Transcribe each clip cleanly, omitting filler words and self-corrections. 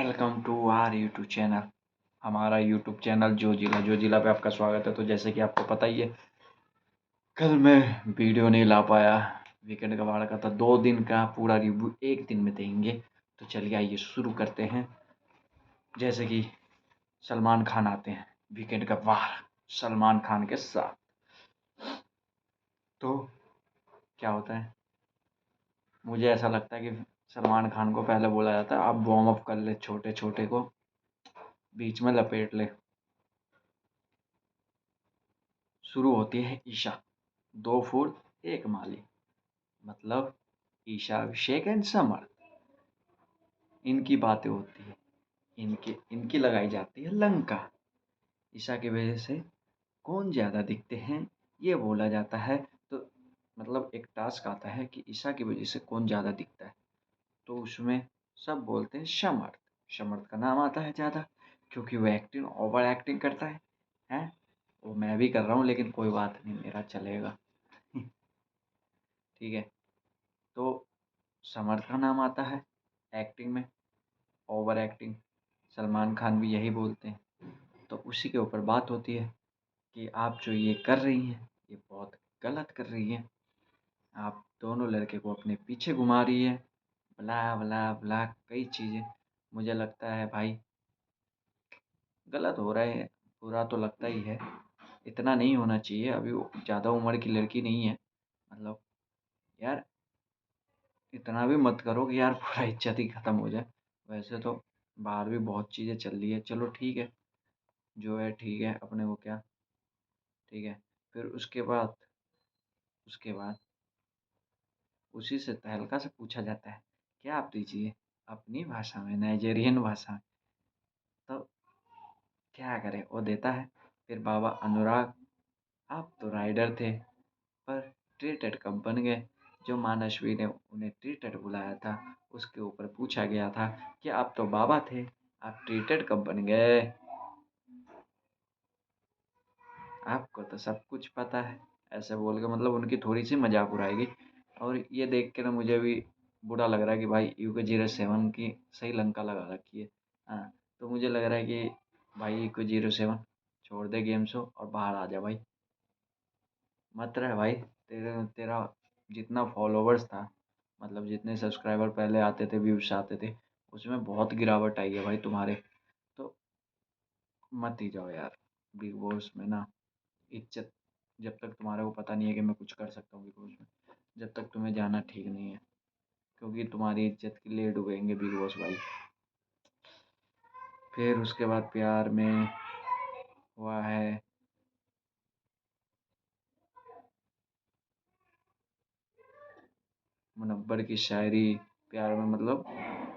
Welcome to our YouTube channel. हमारा YouTube channel जो जिला पे आपका स्वागत है। तो जैसे कि आपको पता ही है, कल मैं वीडियो नहीं ला पाया। वीकेंड का वार का था। 2 दिन का पूरा रिव्यू एक दिन में देंगे। तो चलिए आइए शुरू करते हैं। जैसे कि सलमान खान आते हैं वीकेंड का वार सलमान खान के साथ। तो क्या होता है, मुझे ऐसा लगता है कि सलमान खान को पहले बोला जाता है आप वार्म अप कर ले, छोटे छोटे को बीच में लपेट ले। शुरू होती है ईशा, 2 फूल 1 माली, मतलब ईशा, अभिषेक एंड समर। इनकी बातें होती है, इनकी इनकी लगाई जाती है लंका। ईशा की वजह से कौन ज़्यादा दिखते हैं ये बोला जाता है। तो मतलब एक टास्क आता है कि ईशा की वजह से कौन ज़्यादा दिखता है। तो उसमें सब बोलते हैं समर्थ। समर्थ का नाम आता है ज़्यादा, क्योंकि वो ओवर एक्टिंग करता है। हैं, वो मैं भी कर रहा हूँ, लेकिन कोई बात नहीं, मेरा चलेगा। ठीक है। तो समर्थ का नाम आता है एक्टिंग में, ओवर एक्टिंग। सलमान खान भी यही बोलते हैं। तो उसी के ऊपर बात होती है कि आप जो ये कर रही हैं ये बहुत गलत कर रही हैं। आप दोनों लड़के को अपने पीछे घुमा रही है, ब्ला ब्ला ब्ला कई चीज़ें। मुझे लगता है भाई गलत हो रहा है, बुरा तो लगता ही है। इतना नहीं होना चाहिए, अभी वो ज़्यादा उम्र की लड़की नहीं है। मतलब यार इतना भी मत करो कि यार पूरा इज्जत ही ख़त्म हो जाए। वैसे तो बाहर भी बहुत चीज़ें चल रही है, चलो ठीक है, जो है ठीक है, अपने को क्या। ठीक है। फिर उसके बाद उसी से तहलका से पूछा जाता है क्या आप दीजिए अपनी भाषा में, नाइजेरियन भाषा में। तो क्या करें, वो देता है। फिर बाबा अनुराग, आप तो राइडर थे पर ट्रीटेड कब बन गए। जो मानसवी ने उन्हें ट्रीटेड बुलाया था उसके ऊपर पूछा गया था कि आप तो बाबा थे, आप ट्रीटेड कब बन गए। आपको तो सब कुछ पता है, ऐसे बोल के मतलब उनकी थोड़ी सी मजाक उड़ाएगी। और ये देख के ना मुझे भी बुरा लग रहा है कि भाई UK07 की सही लंका लगा रखी है। हाँ, तो मुझे लग रहा है कि भाई UK07 छोड़ दे गेम शो और बाहर आ जा भाई। मत रहे भाई। तेरे तेरा जितना फॉलोवर्स था, मतलब जितने सब्सक्राइबर पहले आते थे, व्यूज आते थे, उसमें बहुत गिरावट आई है भाई तुम्हारे। तो मत ही जाओ यार बिग बॉस में ना। इज्जत, जब तक तुम्हारे को पता नहीं है कि मैं कुछ कर सकता हूँ बिग बॉस में, जब तक तुम्हें जाना ठीक नहीं है, क्योंकि तुम्हारी इज्जत के लिए डूबेंगे बिग बॉस भाई। फिर उसके बाद प्यार में हुआ है मुनव्वर की शायरी। प्यार में मतलब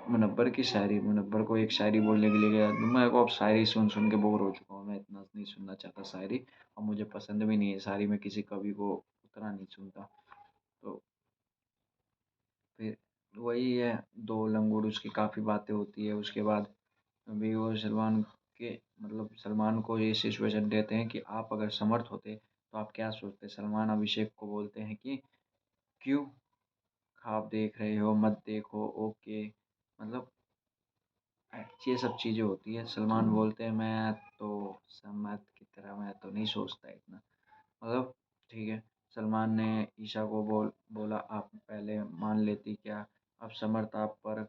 मुनव्वर की शायरी, मुनव्वर को एक शायरी बोलने के लिए गया तो मैं को अब शायरी सुन सुन के बोर हो चुका हूँ। मैं इतना नहीं सुनना चाहता शायरी, और मुझे पसंद भी नहीं है शायरी। मैं किसी कवि को उतना नहीं सुनता। तो फिर वही है, दो लंगूड़ उसकी काफ़ी बातें होती है। उसके बाद भी वो सलमान के, मतलब सलमान को ये सिचुएशन देते हैं कि आप अगर समर्थ होते तो आप क्या सोचते। सलमान अभिषेक को बोलते हैं कि क्यों ख्वाब देख रहे हो, मत देखो, ओके। मतलब ये सब चीज़ें होती है। सलमान बोलते हैं मैं तो समर्थ की तरह मैं तो नहीं सोचता इतना। मतलब ठीक है, सलमान ने ईशा को बोला आप पहले मान लेती क्या, अब समर्थ आप पर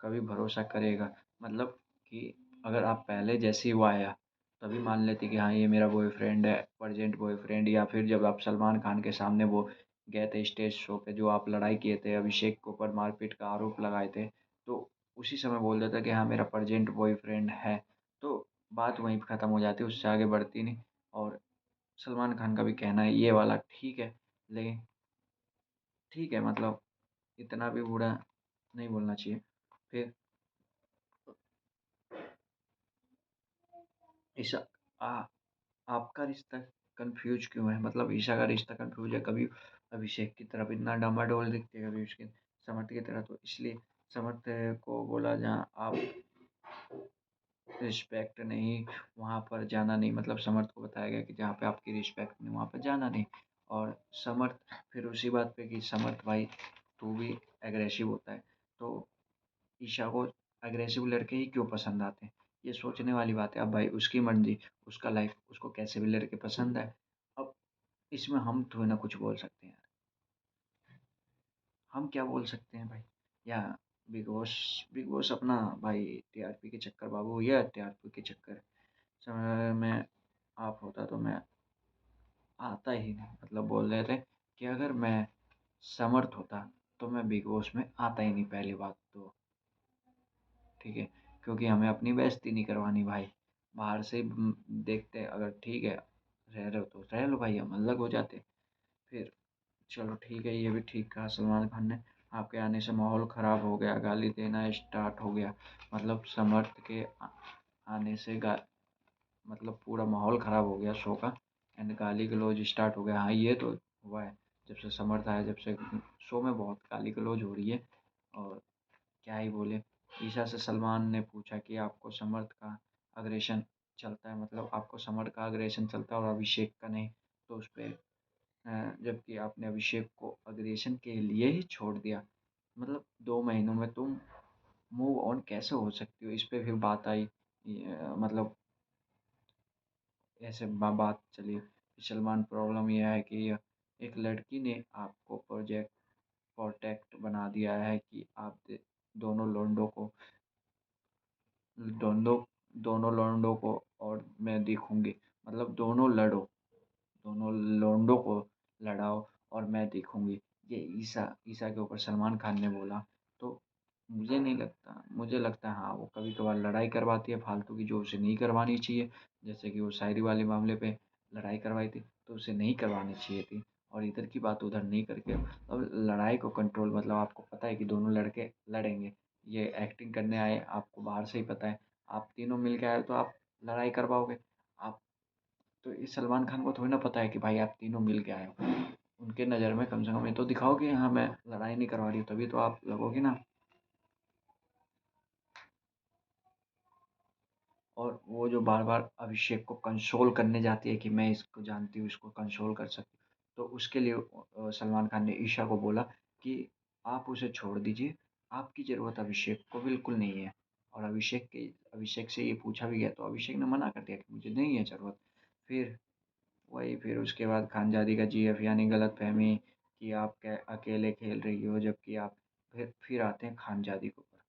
कभी भरोसा करेगा। मतलब कि अगर आप पहले जैसे ही वो आया तभी मान लेती कि हाँ ये मेरा बॉयफ्रेंड है, प्रेजेंट बॉयफ्रेंड। या फिर जब आप सलमान खान के सामने वो गए थे स्टेज शो पे, जो आप लड़ाई किए थे, अभिषेक के ऊपर मारपीट का आरोप लगाए थे, तो उसी समय बोल देता कि हाँ मेरा प्रेजेंट बॉयफ्रेंड है। तो बात वहीं पे ख़त्म हो जाती, उससे आगे बढ़ती नहीं। और सलमान खान का भी कहना है ये वाला ठीक है, लेकिन ठीक है मतलब इतना भी बुरा नहीं बोलना चाहिए। फिर ईशा, आपका रिश्ता कंफ्यूज क्यों है, मतलब ईशा का रिश्ता कंफ्यूज है। कभी अभिषेक की तरफ इतना डामाडोल दिखते हैं, कभी उसके समर्थ की तरह। तो इसलिए समर्थ को बोला जहाँ आप रिस्पेक्ट नहीं वहाँ पर जाना नहीं। मतलब समर्थ को बताया गया कि जहाँ पे आपकी रिस्पेक्ट नहीं वहाँ पर जाना नहीं। और समर्थ फिर उसी बात पे कि समर्थ भाई तू भी एग्रेसिव होता है। तो ईशा को अग्रेसिव लड़के ही क्यों पसंद आते हैं? ये सोचने वाली बात है। अब भाई उसकी मर्ज़ी, उसका लाइफ़, उसको कैसे भी लड़के पसंद आए। अब इसमें हम थोड़ी ना कुछ बोल सकते हैं यार। हम क्या बोल सकते हैं भाई? या बिग बॉस बिग बॉस अपना भाई टीआरपी के चक्कर बाबू भैया टीआरपी के चक्कर समय में आप होता तो मैं आता ही नहीं। मतलब बोल रहे थे कि अगर मैं समर्थ होता तो मैं बिग बॉस में आता ही नहीं पहली बात तो, ठीक है? क्योंकि हमें अपनी बेइज़्ज़ती नहीं करवानी भाई। बाहर से देखते हैं अगर ठीक है, रह रहे हो तो रह लो भाई, हम अलग हो जाते। फिर चलो ठीक है, ये भी ठीक कहा सलमान खान ने, आपके आने से माहौल ख़राब हो गया, गाली देना स्टार्ट हो गया। मतलब समर्थ के आने से गा मतलब पूरा माहौल ख़राब हो गया शो का एंड गाली-गलौज स्टार्ट हो गया। हाँ, ये तो हुआ है। जब से समर्थ आया, जब से शो में बहुत गाली-गलौज हो रही है और क्या ही बोले। ईशा से सलमान ने पूछा कि आपको समर्थ का अग्रेशन चलता है, मतलब आपको समर्थ का अग्रेशन चलता है और अभिषेक का नहीं। तो उसपे जबकि आपने अभिषेक को अग्रेशन के लिए ही छोड़ दिया। मतलब 2 महीनों में तुम मूव ऑन कैसे हो सकती हो? इस पे फिर बात आई। मतलब ऐसे बात चली। सलमान प्रॉब्लम ये है कि एक लड़की ने आपको प्रोटेक्ट बना दिया है कि आप दोनों लौंडों को दोनों दोनों लौंडों को और मैं देखूंगी। मतलब दोनों लड़ो, दोनों लोंडों को लड़ाओ और मैं देखूंगी। ये ईसा ईसा के ऊपर सलमान खान ने बोला। तो मुझे नहीं लगता, मुझे लगता है हाँ वो कभी कभार लड़ाई करवाती है फालतू की, जो उसे नहीं करवानी चाहिए। जैसे कि वो शायरी वाले मामले पे लड़ाई करवाई थी, तो उसे नहीं करवानी चाहिए थी। और इधर की बात उधर नहीं करके अब लड़ाई को कंट्रोल, मतलब आपको पता है कि दोनों लड़के लड़ेंगे, ये एक्टिंग करने आए, आपको बाहर से ही पता है। आप तीनों मिल के आए तो आप लड़ाई करवाओगे। आप तो इस सलमान खान को थोड़ी ना पता है कि भाई आप तीनों मिल के आए हो। उनके नज़र में कम से कम ये तो दिखाओ कि हाँ मैं लड़ाई नहीं करवा रही हूँ, तभी तो आप लगोगे ना। और वो जो बार बार अभिषेक को कंसोल करने जाती है कि मैं इसको जानती हूँ, इसको कंसोल कर सकती हूँ, तो उसके लिए सलमान खान ने ईशा को बोला कि आप उसे छोड़ दीजिए, आपकी ज़रूरत अभिषेक को बिल्कुल नहीं है। और अभिषेक से ये पूछा भी गया तो अभिषेक ने मना कर दिया कि मुझे नहीं है ज़रूरत। फिर फिर उसके बाद खानज़ादी का जीएफ यानी गलतफ़हमी कि आप क्या अकेले खेल रही हो, जबकि आप फिर आते हैं खानज़ादी के ऊपर।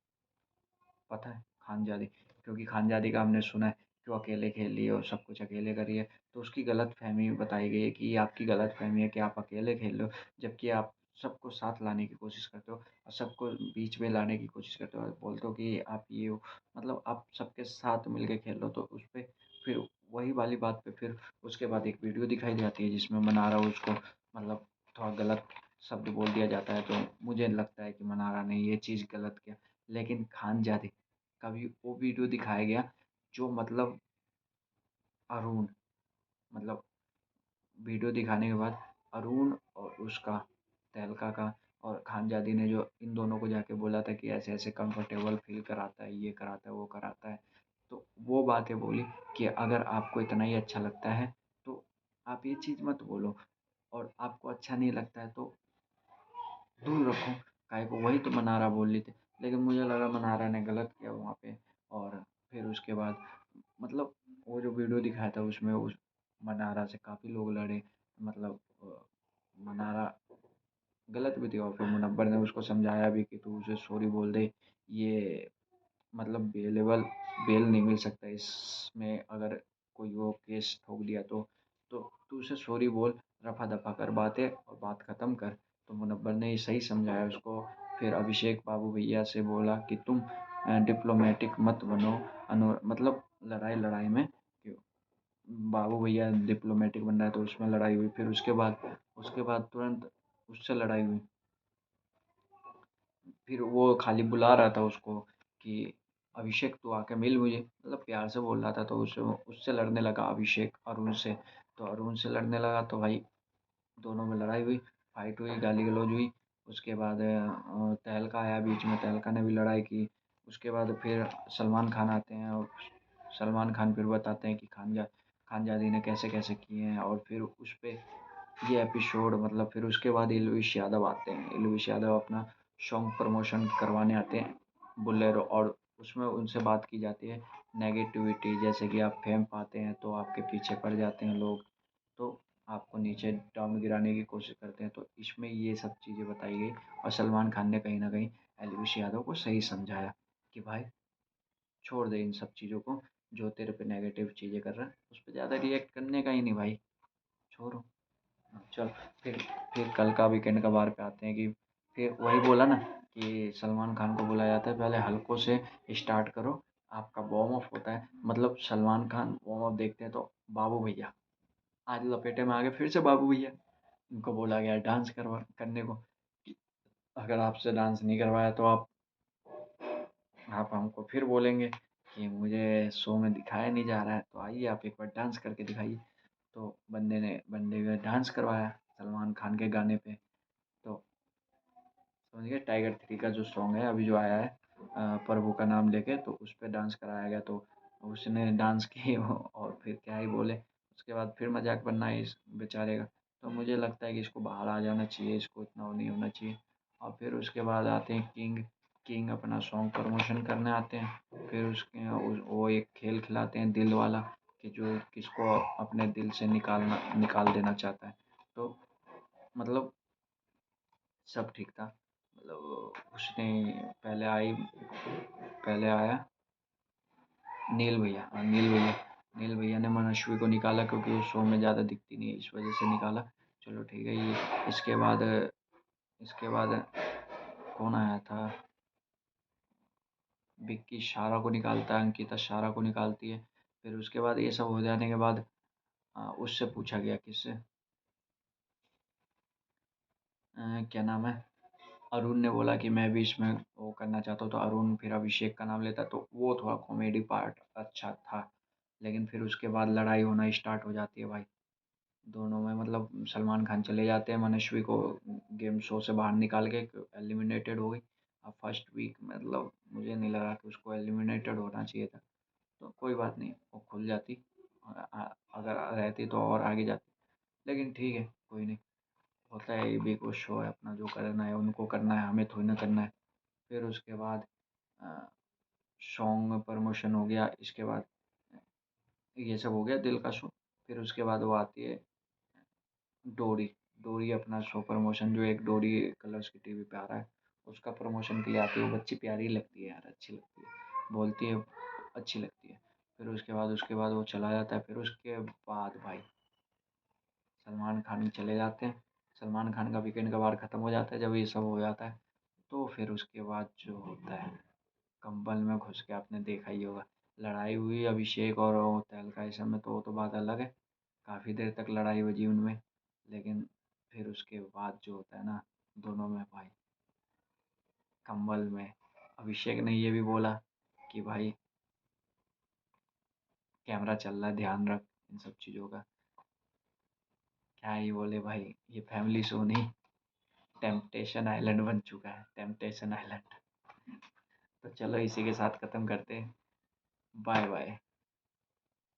पता है खानज़ादी, क्योंकि खानज़ादी का हमने सुना है कि वो अकेले खेल रही है और सब कुछ अकेले कर रही है। तो उसकी गलतफ़हमी बताई गई है कि ये आपकी गलतफ़हमी है कि आप अकेले खेल रहे हो, जबकि आप सबको साथ लाने की कोशिश करते हो और सबको बीच में लाने की कोशिश करते हो और बोलते हो कि आप ये हो, मतलब आप सबके साथ मिल के खेल रहे हो। तो उसपे फिर वही वाली बात पे फिर उसके बाद एक वीडियो दिखाई जाती है जिसमें मनारा उसको मतलब थोड़ा गलत शब्द बोल दिया जाता है। तो मुझे लगता है कि मनारा ने ये चीज़ गलत किया। लेकिन खानज़ादी का भी वो वीडियो दिखाया गया जो मतलब अरुण, मतलब वीडियो दिखाने के बाद अरुण और उसका तहलका का और खानज़ादी ने जो इन दोनों को जाके बोला था कि ऐसे-ऐसे कंफर्टेबल फ़ील कराता है, ये कराता है, वो कराता है। तो वो बातें बोली कि अगर आपको इतना ही अच्छा लगता है तो आप ये चीज़ मत बोलो और आपको अच्छा नहीं लगता है तो दूर रखो। काहे को वही तो मनारा बोल रही थी। लेकिन मुझे लगा मनारा ने गलत किया वहाँ पे। और फिर उसके बाद मतलब वो जो वीडियो दिखाया था उसमें उस मनारा से काफ़ी लोग लड़े। मतलब मनारा गलत भी थी और फिर मुनव्वर ने उसको समझाया भी कि तू उसे सॉरी बोल दे। ये मतलब बेल नहीं मिल सकता इसमें, अगर कोई वो केस ठोक दिया तो तू उसे सॉरी बोल, रफ़ा-दफ़ा कर बातें और बात ख़त्म कर। तो मुनव्वर ने सही समझाया उसको। फिर अभिषेक बाबू भैया से बोला कि तुम डिप्लोमैटिक मत बनो मतलब लड़ाई-लड़ाई में क्यों बाबू भैया डिप्लोमैटिक बन रहा है तो उसमें लड़ाई हुई। फिर उसके बाद तुरंत उससे लड़ाई हुई। फिर वो खाली बुला रहा था उसको कि अभिषेक तू आके मिल मुझे, मतलब प्यार से बोल रहा था। तो उसे उससे लड़ने लगा अभिषेक अरुण से। तो अरुण से लड़ने लगा तो भाई दोनों में लड़ाई हुई, फाइट हुई, गाली-गलौज हुई। उसके बाद तहलका आया बीच में, तहलका ने भी लड़ाई की। उसके बाद फिर सलमान खान आते हैं और सलमान खान फिर बताते हैं कि खानज़ादी ने कैसे-कैसे किए हैं। और फिर उसपे ये एपिसोड मतलब फिर उसके बाद एल्विश यादव आते हैं। एल्विश यादव अपना सॉन्ग प्रमोशन करवाने आते हैं, बोलेरो। और उसमें उनसे बात की जाती है। नेगेटिविटी जैसे कि आप फेम पाते हैं तो आपके पीछे पड़ जाते हैं लोग, तो आपको नीचे डाउन गिराने की कोशिश करते हैं, तो इसमें ये सब चीज़ें बताई गई। और सलमान खान ने कहीं न कहीं एलवीश यादव को सही समझाया कि भाई छोड़ दे इन सब चीज़ों को, जो तेरे पे नेगेटिव चीज़ें कर रहा है, उस पे ज़्यादा रिएक्ट करने का ही नहीं भाई, छोड़ो। चल फिर फिर कल का वीकेंड का बार पे आते हैं कि फिर वही बोला ना कि सलमान खान को बुलाया जाता है, पहले हल्कों से स्टार्ट करो, आपका वार्म अप होता है। मतलब सलमान खान वार्म अप देखते हैं तो बाबू भैया आज लपेटे में आ गए, फिर से बाबू भैया, उनको बोला गया डांस करवा करने को कि अगर आपसे डांस नहीं करवाया तो आप हमको फिर बोलेंगे कि मुझे शो में दिखाया नहीं जा रहा है, तो आइए आप एक बार डांस करके दिखाइए। तो बंदे ने डांस करवाया सलमान खान के गाने पे। तो समझ गए, टाइगर 3 का जो सॉन्ग है अभी जो आया है, प्रभु का नाम लेके, तो उस पे डांस कराया गया। तो उसने डांस की और फिर क्या ही बोले, उसके बाद फिर मजाक बनना है इस बेचारे का। तो मुझे लगता है कि इसको बाहर आ जाना चाहिए, इसको इतना वो नहीं होना चाहिए। और फिर उसके बाद आते हैं किंग। किंग अपना सॉन्ग प्रमोशन करने आते हैं, फिर उसके वो एक खेल खिलाते हैं दिल वाला, कि जो किसको अपने दिल से निकाल देना चाहता है। तो मतलब सब ठीक था। मतलब उसने पहले आया नील भैया, हाँ नील भैया। नील भैया ने मनस्वी को निकाला क्योंकि वो शो में ज़्यादा दिखती नहीं है, इस वजह से निकाला। चलो ठीक है ये। इसके बाद कौन आया था, विक्की शारा को निकालता है, अंकिता शारा को निकालती है। फिर उसके बाद ये सब हो जाने के बाद उससे पूछा गया, किससे, क्या नाम है, अरुण ने बोला कि मैं भी इसमें वो करना चाहता हूँ, तो अरुण फिर अभिषेक का नाम लेता, तो वो थोड़ा कॉमेडी पार्ट अच्छा था। लेकिन फिर उसके बाद लड़ाई होना स्टार्ट हो जाती है भाई दोनों में। मतलब सलमान खान चले जाते हैं, मनस्वी को गेम शो से बाहर निकाल के, एलिमिनेटेड हो गई। अब फर्स्ट वीक मतलब मुझे नहीं लगा कि उसको एलिमिनेटेड होना चाहिए था, तो कोई बात नहीं, वो खुल जाती। अगर रहती तो और आगे जाती, लेकिन ठीक है, कोई नहीं। होता है, ये भी कुछ शो है, अपना जो करना है उनको करना है, हमें थोड़ी ना करना है। फिर उसके बाद सॉन्ग प्रमोशन हो गया, इसके बाद ये सब हो गया दिल का शो। फिर उसके बाद वो आती है डोरी। डोरी अपना शो प्रमोशन, जो एक डोरी कलर्स की टीवी पे आ रहा है, उसका प्रमोशन के लिए आती है। वो बच्ची प्यारी लगती है यार, अच्छी लगती है, बोलती है, अच्छी लगती है। फिर उसके बाद वो चला जाता है। फिर उसके बाद भाई सलमान खान चले जाते हैं। सलमान खान का वीकेंड का वार ख़त्म हो जाता है जब ये सब हो जाता है। तो फिर उसके बाद जो होता है, कंबल में घुस के आपने देखा ही होगा, लड़ाई हुई अभिषेक और वो तहलका ये सब में, तो वो तो बात अलग है, काफ़ी देर तक लड़ाई बजी उनमें। लेकिन फिर उसके बाद जो होता है ना, दोनों में भाई कंबल में, अभिषेक ने ये भी बोला कि भाई कैमरा चल रहा है, ध्यान रख इन सब चीज़ों का। क्या ही बोले भाई, ये फैमिली शो नहीं, टेम्पटेशन आइलैंड बन चुका है, टेम्पटेशन आइलैंड। तो चलो इसी के साथ ख़त्म करते हैं, बाय बाय।